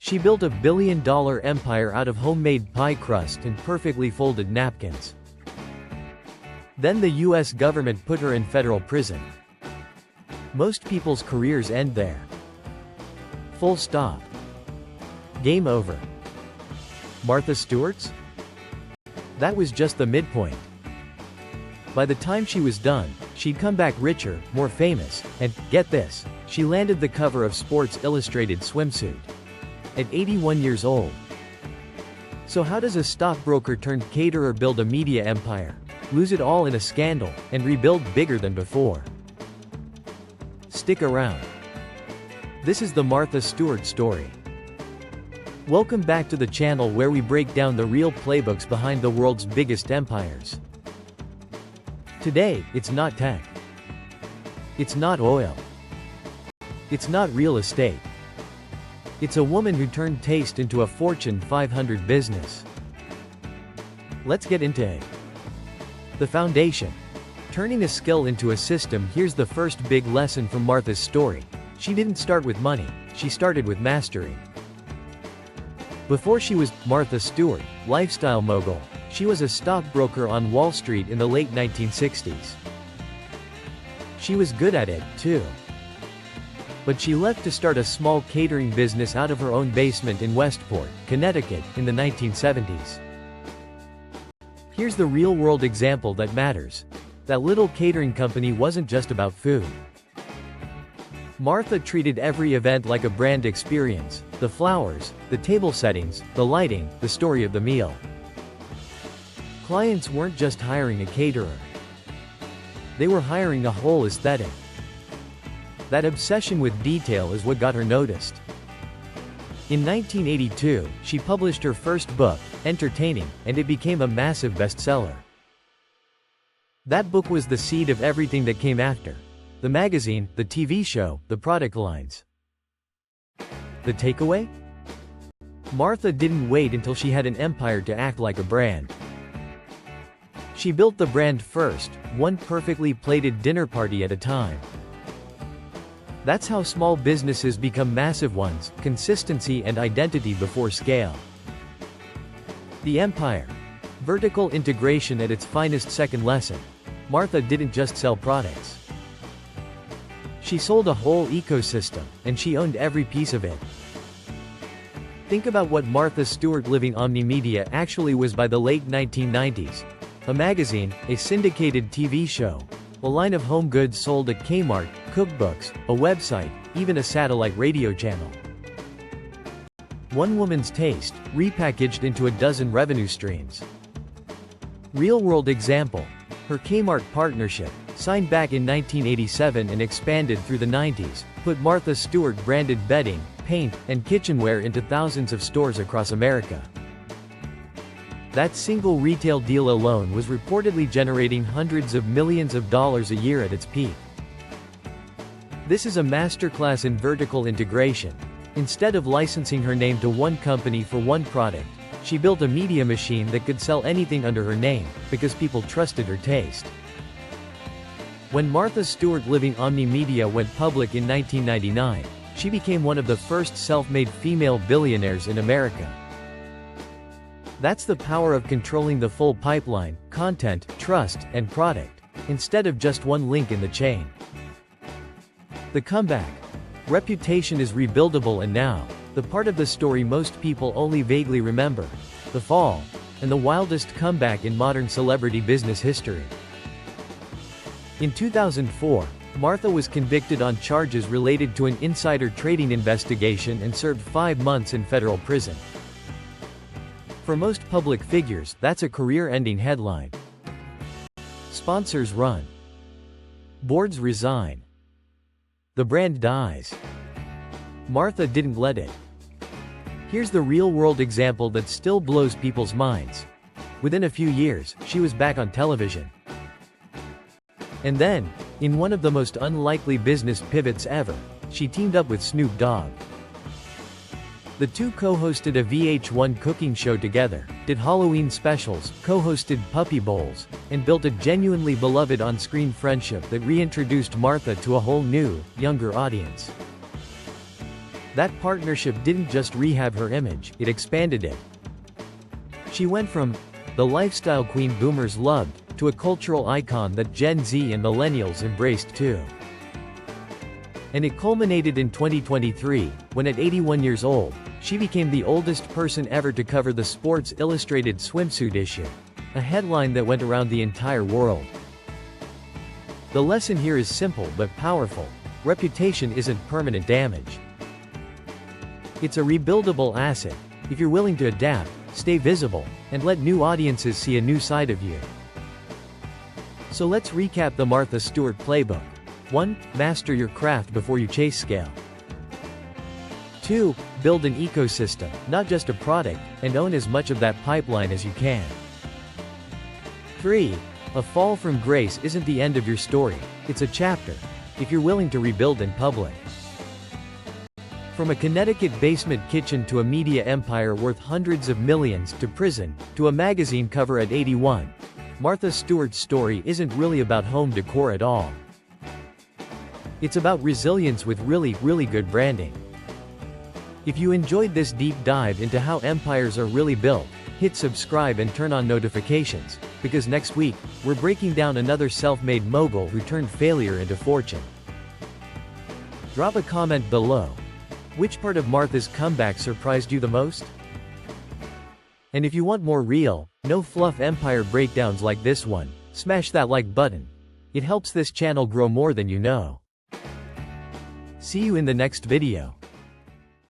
She built a billion-dollar empire out of homemade pie crust and perfectly folded napkins. Then the US government put her in federal prison. Most people's careers end there. Full stop. Game over. Martha Stewart's? That was just the midpoint. By the time she was done, she'd come back richer, more famous, and, get this, she landed the cover of Sports Illustrated swimsuit. At 81 years old. So how does a stockbroker turned caterer build a media empire, lose it all in a scandal, and rebuild bigger than before? Stick around. This is the Martha Stewart story. Welcome back to the channel where we break down the real playbooks behind the world's biggest empires. Today, it's not tech. It's not oil. It's not real estate. It's a woman who turned taste into a Fortune 500 business. Let's get into it. The foundation. Turning a skill into a system. Here's the first big lesson from Martha's story. She didn't start with money, she started with mastery. Before she was Martha Stewart, lifestyle mogul, she was a stockbroker on Wall Street in the late 1960s. She was good at it, too. But she left to start a small catering business out of her own basement in Westport, Connecticut, in the 1970s. Here's the real-world example that matters. That little catering company wasn't just about food. Martha treated every event like a brand experience: the flowers, the table settings, the lighting, the story of the meal. Clients weren't just hiring a caterer. They were hiring a whole aesthetic. That obsession with detail is what got her noticed. In 1982, she published her first book, Entertaining, and it became a massive bestseller. That book was the seed of everything that came after. The magazine, the TV show, the product lines. The takeaway? Martha didn't wait until she had an empire to act like a brand. She built the brand first, one perfectly plated dinner party at a time. That's how small businesses become massive ones: consistency and identity before scale. The empire. Vertical integration at its finest. Second lesson. Martha didn't just sell products. She sold a whole ecosystem, and she owned every piece of it. Think about what Martha Stewart Living Omnimedia actually was by the late 1990s. A magazine, a syndicated TV show, a line of home goods sold at Kmart, cookbooks, a website, even a satellite radio channel. One woman's taste, repackaged into a dozen revenue streams. Real-world example. Her Kmart partnership, signed back in 1987 and expanded through the 90s, put Martha Stewart branded bedding, paint, and kitchenware into thousands of stores across America. That single retail deal alone was reportedly generating hundreds of millions of dollars a year at its peak. This is a masterclass in vertical integration. Instead of licensing her name to one company for one product, she built a media machine that could sell anything under her name, because people trusted her taste. When Martha Stewart Living Omnimedia went public in 1999, she became one of the first self-made female billionaires in America. That's the power of controlling the full pipeline: content, trust, and product, instead of just one link in the chain. The comeback. Reputation is rebuildable, and now, the part of the story most people only vaguely remember: the fall, and the wildest comeback in modern celebrity business history. In 2004, Martha was convicted on charges related to an insider trading investigation and served 5 months in federal prison. For most public figures, that's a career-ending headline. Sponsors run. Boards resign. The brand dies. Martha didn't let it. Here's the real-world example that still blows people's minds. Within a few years, she was back on television. And then, in one of the most unlikely business pivots ever, she teamed up with Snoop Dogg. The two co-hosted a VH1 cooking show together, did Halloween specials, co-hosted Puppy Bowls, and built a genuinely beloved on-screen friendship that reintroduced Martha to a whole new, younger audience. That partnership didn't just rehab her image, it expanded it. She went from the lifestyle queen boomers loved, to a cultural icon that Gen Z and millennials embraced too. And it culminated in 2023, when at 81 years old, she became the oldest person ever to cover the Sports Illustrated swimsuit issue, a headline that went around the entire world. The lesson here is simple but powerful: reputation isn't permanent damage. It's a rebuildable asset, if you're willing to adapt, stay visible, and let new audiences see a new side of you. So let's recap the Martha Stewart playbook. 1. Master your craft before you chase scale. 2. Build an ecosystem, not just a product, and own as much of that pipeline as you can. 3. A fall from grace isn't the end of your story, it's a chapter, if you're willing to rebuild in public. From a Connecticut basement kitchen to a media empire worth hundreds of millions to prison, to a magazine cover at 81, Martha Stewart's story isn't really about home decor at all. It's about resilience with really good branding. If you enjoyed this deep dive into how empires are really built, hit subscribe and turn on notifications, because next week, we're breaking down another self-made mogul who turned failure into fortune. Drop a comment below. Which part of Martha's comeback surprised you the most? And if you want more real, no fluff empire breakdowns like this one, smash that like button. It helps this channel grow more than you know. See you in the next video.